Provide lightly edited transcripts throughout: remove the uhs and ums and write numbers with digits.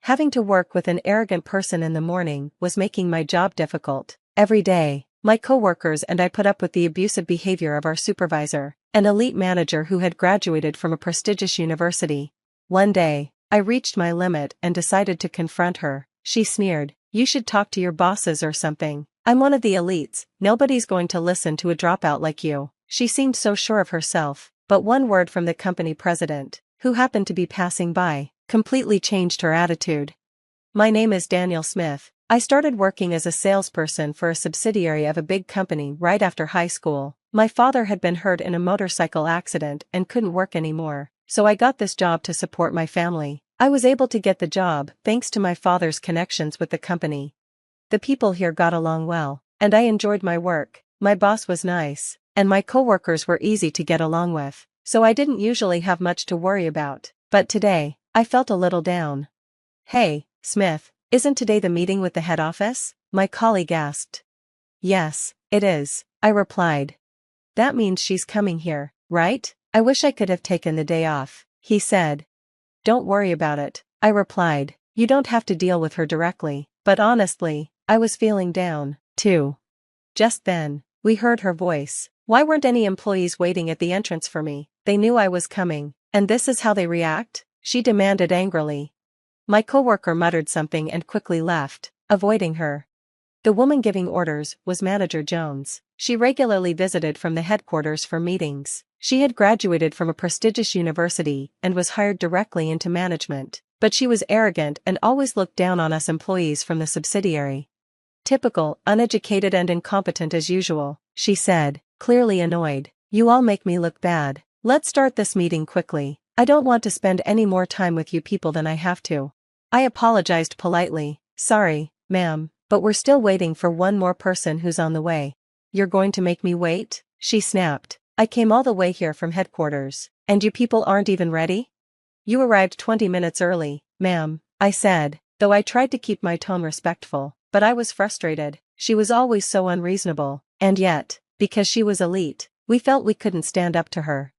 Having to work with an arrogant person in the morning was making my job difficult. Every day, my coworkers and I put up with the abusive behavior of our supervisor, an elite manager who had graduated from a prestigious university. One day, I reached my limit and decided to confront her. She sneered, "You should talk to your bosses or something. I'm one of the elites, nobody's going to listen to a dropout like you." She seemed so sure of herself, but one word from the company president, who happened to be passing by, completely changed her attitude. "My name is Daniel Smith. I started working as a salesperson for a subsidiary of a big company right after high school. My father had been hurt in a motorcycle accident and couldn't work anymore, so I got this job to support my family. I was able to get the job thanks to my father's connections with the company. The people here got along well, and I enjoyed my work. My boss was nice, and my coworkers were easy to get along with, so I didn't usually have much to worry about. But today, I felt a little down." "Hey, Smith, isn't today the meeting with the head office?" my colleague asked. "Yes, it is," I replied. "That means she's coming here, right? I wish I could have taken the day off," he said. "Don't worry about it," I replied. "You don't have to deal with her directly." But honestly, I was feeling down, too. Just then, we heard her voice. "Why weren't any employees waiting at the entrance for me? They knew I was coming, and this is how they react?" she demanded angrily. My coworker muttered something and quickly left, avoiding her. The woman giving orders was Manager Jones. She regularly visited from the headquarters for meetings. She had graduated from a prestigious university and was hired directly into management, but she was arrogant and always looked down on us employees from the subsidiary. "Typical, uneducated and incompetent as usual," she said, clearly annoyed. "You all make me look bad. Let's start this meeting quickly. I don't want to spend any more time with you people than I have to." I apologized politely. "Sorry, ma'am, but we're still waiting for one more person who's on the way." "You're going to make me wait?" she snapped. "I came all the way here from headquarters, and you people aren't even ready?" "You arrived 20 minutes early, ma'am," I said, though I tried to keep my tone respectful, but I was frustrated. She was always so unreasonable, and yet, because she was elite, we felt we couldn't stand up to her.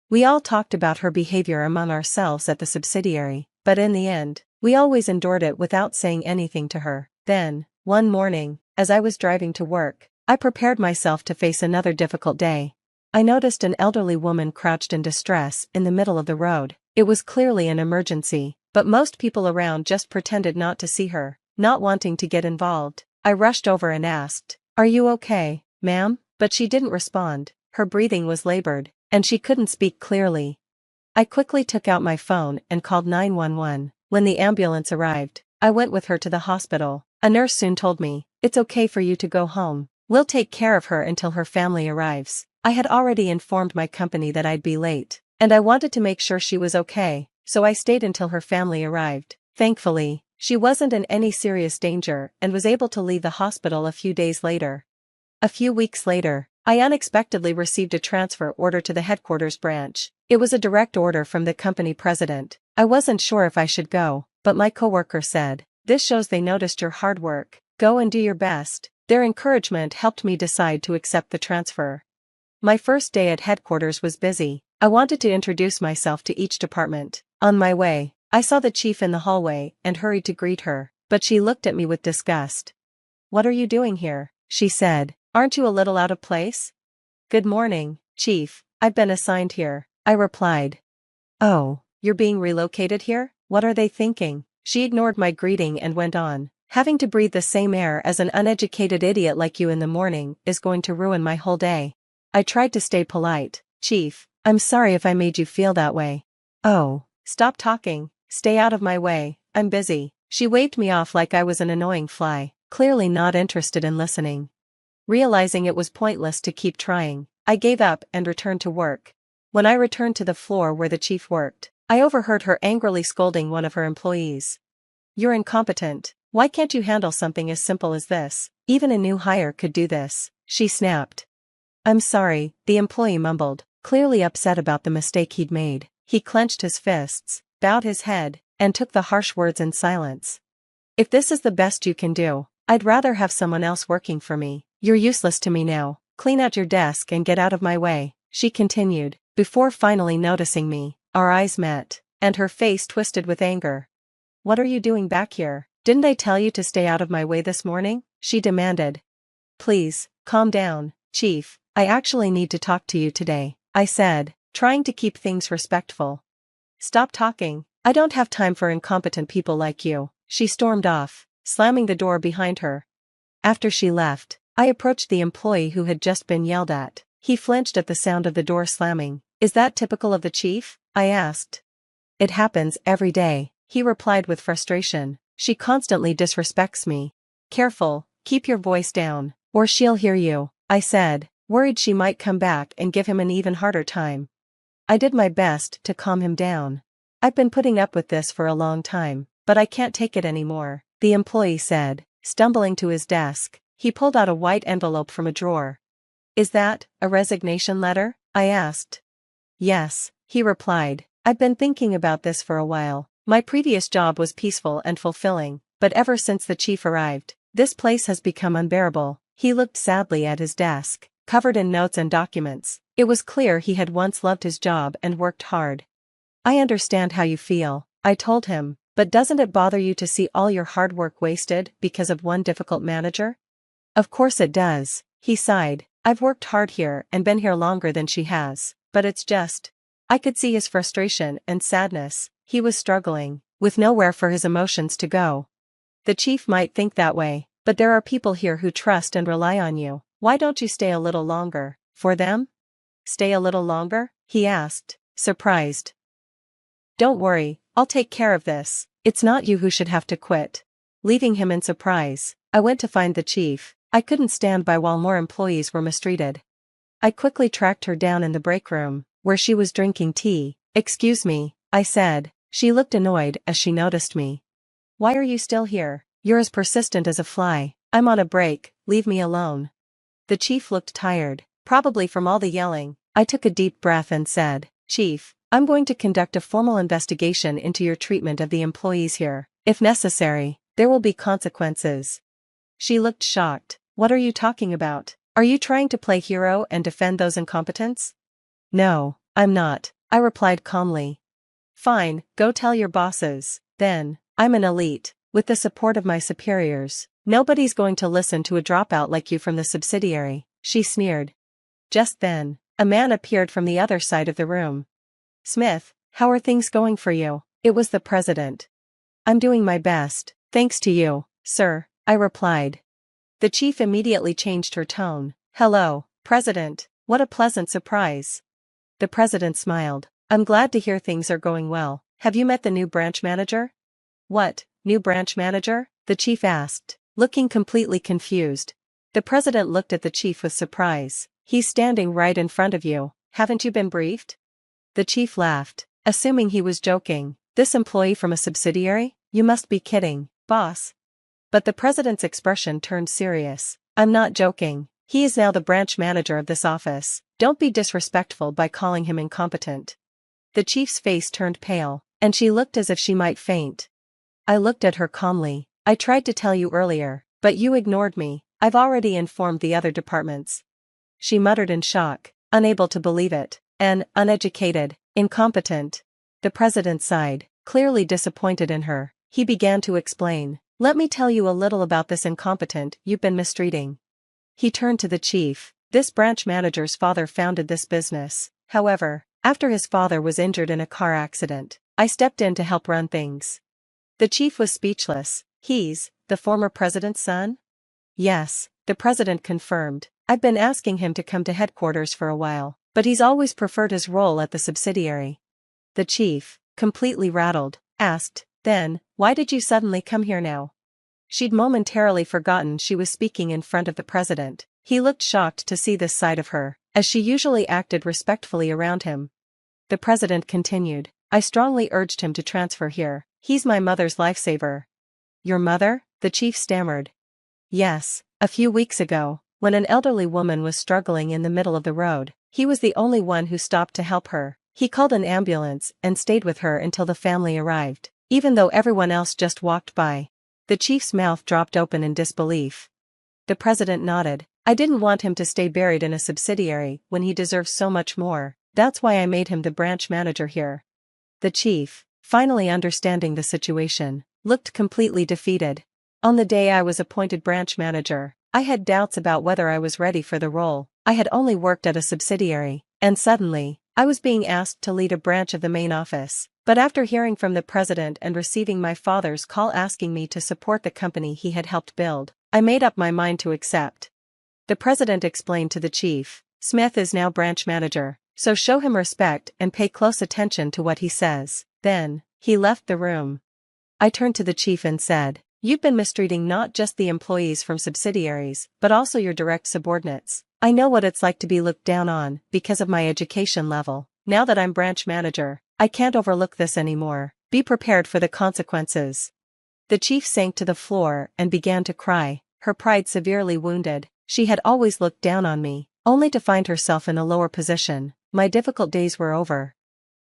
We all talked about her behavior among ourselves at the subsidiary, but in the end, we always endured it without saying anything to her. Then, one morning, as I was driving to work, I prepared myself to face another difficult day. I noticed an elderly woman crouched in distress in the middle of the road. It was clearly an emergency, but most people around just pretended not to see her, not wanting to get involved. I rushed over and asked, "Are you okay, ma'am?" But she didn't respond. Her breathing was labored, and she couldn't speak clearly. I quickly took out my phone and called 911. When the ambulance arrived, I went with her to the hospital. A nurse soon told me, "It's okay for you to go home. We'll take care of her until her family arrives." I had already informed my company that I'd be late, and I wanted to make sure she was okay, so I stayed until her family arrived. Thankfully, she wasn't in any serious danger and was able to leave the hospital a few days later. A few weeks later, I unexpectedly received a transfer order to the headquarters branch. It was a direct order from the company president. I wasn't sure if I should go, but my coworker said, "This shows they noticed your hard work. Go and do your best." Their encouragement helped me decide to accept the transfer. My first day at headquarters was busy. I wanted to introduce myself to each department. On my way, I saw the chief in the hallway and hurried to greet her, but she looked at me with disgust. "What are you doing here?" she said. "Aren't you a little out of place?" "Good morning, Chief. I've been assigned here," I replied. "Oh, you're being relocated here? What are they thinking?" She ignored my greeting and went on. "Having to breathe the same air as an uneducated idiot like you in the morning is going to ruin my whole day." I tried to stay polite. "Chief, I'm sorry if I made you feel that way." "Oh, stop talking. Stay out of my way. I'm busy." She waved me off like I was an annoying fly, clearly not interested in listening. Realizing it was pointless to keep trying, I gave up and returned to work. When I returned to the floor where the chief worked, I overheard her angrily scolding one of her employees. "You're incompetent. Why can't you handle something as simple as this? Even a new hire could do this," she snapped. "I'm sorry," the employee mumbled, clearly upset about the mistake he'd made. He clenched his fists, bowed his head, and took the harsh words in silence. "If this is the best you can do, I'd rather have someone else working for me. You're useless to me now. Clean out your desk and get out of my way," she continued, before finally noticing me. Our eyes met, and her face twisted with anger. what are you doing back here? Didn't I tell you to stay out of my way this morning? She demanded. Please, calm down, Chief, I actually need to talk to you today, I said, trying to keep things respectful. Stop talking, I don't have time for incompetent people like you, she stormed off, slamming the door behind her. After she left, I approached the employee who had just been yelled at. He flinched at the sound of the door slamming. Is that typical of the chief? I asked. It happens every day, he replied with frustration. She constantly disrespects me. Careful, keep your voice down, or she'll hear you, I said, worried she might come back and give him an even harder time. I did my best to calm him down. I've been putting up with this for a long time, but I can't take it anymore, the employee said, stumbling to his desk. He pulled out a white envelope from a drawer. Is that a resignation letter? I asked. Yes, he replied. I've been thinking about this for a while. My previous job was peaceful and fulfilling, but ever since the chief arrived, this place has become unbearable. He looked sadly at his desk, covered in notes and documents. It was clear he had once loved his job and worked hard. I understand how you feel, I told him, but doesn't it bother you to see all your hard work wasted because of one difficult manager? Of course it does, he sighed. I've worked hard here and been here longer than she has, but it's just. I could see his frustration and sadness. He was struggling, with nowhere for his emotions to go. The chief might think that way, but there are people here who trust and rely on you. Why don't you stay a little longer? For them? Stay a little longer? He asked, surprised. Don't worry, I'll take care of this. It's not you who should have to quit. Leaving him in surprise, I went to find the chief. I couldn't stand by while more employees were mistreated. I quickly tracked her down in the break room, where she was drinking tea. Excuse me, I said. She looked annoyed as she noticed me. Why are you still here? You're as persistent as a fly. I'm on a break, leave me alone. The chief looked tired, probably from all the yelling. I took a deep breath and said, Chief, I'm going to conduct a formal investigation into your treatment of the employees here. If necessary, there will be consequences. She looked shocked. What are you talking about? Are you trying to play hero and defend those incompetents? No, I'm not, I replied calmly. Fine, go tell your bosses. Then, I'm an elite, with the support of my superiors. Nobody's going to listen to a dropout like you from the subsidiary, she sneered. Just then, a man appeared from the other side of the room. Smith, how are things going for you? It was the president. I'm doing my best, thanks to you, sir, I replied. The chief immediately changed her tone. Hello, President, what a pleasant surprise. The president smiled. I'm glad to hear things are going well. Have you met the new branch manager? What, new branch manager? The chief asked, looking completely confused. The president looked at the chief with surprise. He's standing right in front of you. Haven't you been briefed? The chief laughed, assuming he was joking. This employee from a subsidiary? You must be kidding, boss. But the president's expression turned serious. I'm not joking. He is now the branch manager of this office. Don't be disrespectful by calling him incompetent. The chief's face turned pale, and she looked as if she might faint. I looked at her calmly. I tried to tell you earlier, but you ignored me. I've already informed the other departments. She muttered in shock, unable to believe it. An uneducated, incompetent. The president sighed, clearly disappointed in her. He began to explain. Let me tell you a little about this incompetent you've been mistreating. He turned to the chief. This branch manager's father founded this business. However, after his father was injured in a car accident, I stepped in to help run things. The chief was speechless. He's the former president's son? Yes, the president confirmed. I've been asking him to come to headquarters for a while, but he's always preferred his role at the subsidiary. The chief, completely rattled, asked, Then, why did you suddenly come here now? She'd momentarily forgotten she was speaking in front of the president. He looked shocked to see this side of her, as she usually acted respectfully around him. The president continued, I strongly urged him to transfer here. He's my mother's lifesaver. Your mother? The chief stammered. Yes, a few weeks ago, when an elderly woman was struggling in the middle of the road, he was the only one who stopped to help her. He called an ambulance and stayed with her until the family arrived, even though everyone else just walked by. The chief's mouth dropped open in disbelief. The president nodded. I didn't want him to stay buried in a subsidiary when he deserves so much more. That's why I made him the branch manager here. The chief, finally understanding the situation, looked completely defeated. On the day I was appointed branch manager, I had doubts about whether I was ready for the role. I had only worked at a subsidiary, and suddenly, I was being asked to lead a branch of the main office. But after hearing from the president and receiving my father's call asking me to support the company he had helped build, I made up my mind to accept. The president explained to the chief, "Smith is now branch manager, so show him respect and pay close attention to what he says." Then, he left the room. I turned to the chief and said, "You've been mistreating not just the employees from subsidiaries, but also your direct subordinates. I know what it's like to be looked down on because of my education level. Now that I'm branch manager, I can't overlook this anymore. Be prepared for the consequences." The chief sank to the floor and began to cry, her pride severely wounded. She had always looked down on me, only to find herself in a lower position. My difficult days were over.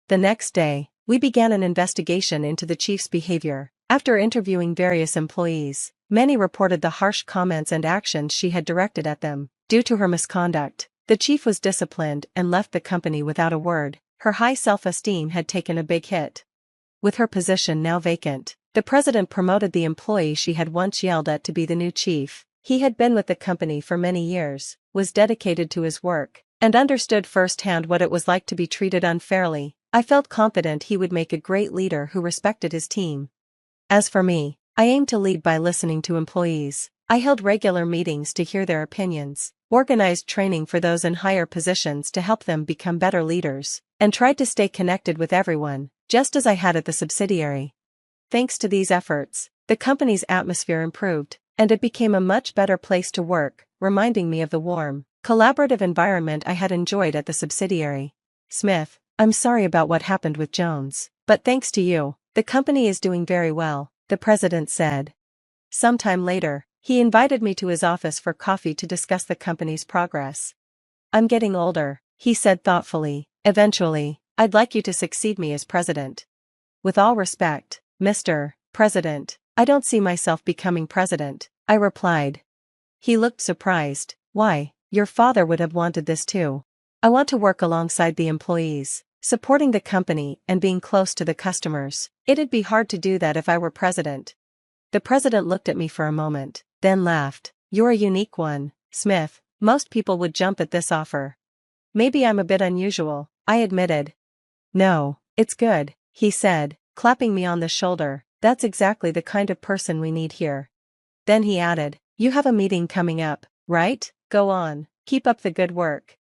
The next day, we began an investigation into the chief's behavior. After interviewing various employees, many reported the harsh comments and actions she had directed at them. Due to her misconduct, the chief was disciplined and left the company without a word. Her high self-esteem had taken a big hit. With her position now vacant, the president promoted the employee she had once yelled at to be the new chief. He had been with the company for many years, was dedicated to his work, and understood firsthand what it was like to be treated unfairly. I felt confident he would make a great leader who respected his team. As for me, I aimed to lead by listening to employees. I held regular meetings to hear their opinions, organized training for those in higher positions to help them become better leaders, and tried to stay connected with everyone, just as I had at the subsidiary. Thanks to these efforts, the company's atmosphere improved, and it became a much better place to work, reminding me of the warm, collaborative environment I had enjoyed at the subsidiary. "Smith, I'm sorry about what happened with Jones, but thanks to you, the company is doing very well," the president said. Sometime later, he invited me to his office for coffee to discuss the company's progress. "I'm getting older," he said thoughtfully. "Eventually, I'd like you to succeed me as president." "With all respect, Mr. President, I don't see myself becoming president," I replied. He looked surprised. "Why, your father would have wanted this too." "I want to work alongside the employees, supporting the company and being close to the customers. It'd be hard to do that if I were president." The president looked at me for a moment, then laughed. "You're a unique one, Smith. Most people would jump at this offer." "Maybe I'm a bit unusual," I admitted. "No, it's good," he said, clapping me on the shoulder. "That's exactly the kind of person we need here." Then he added, "You have a meeting coming up, right? Go on, keep up the good work."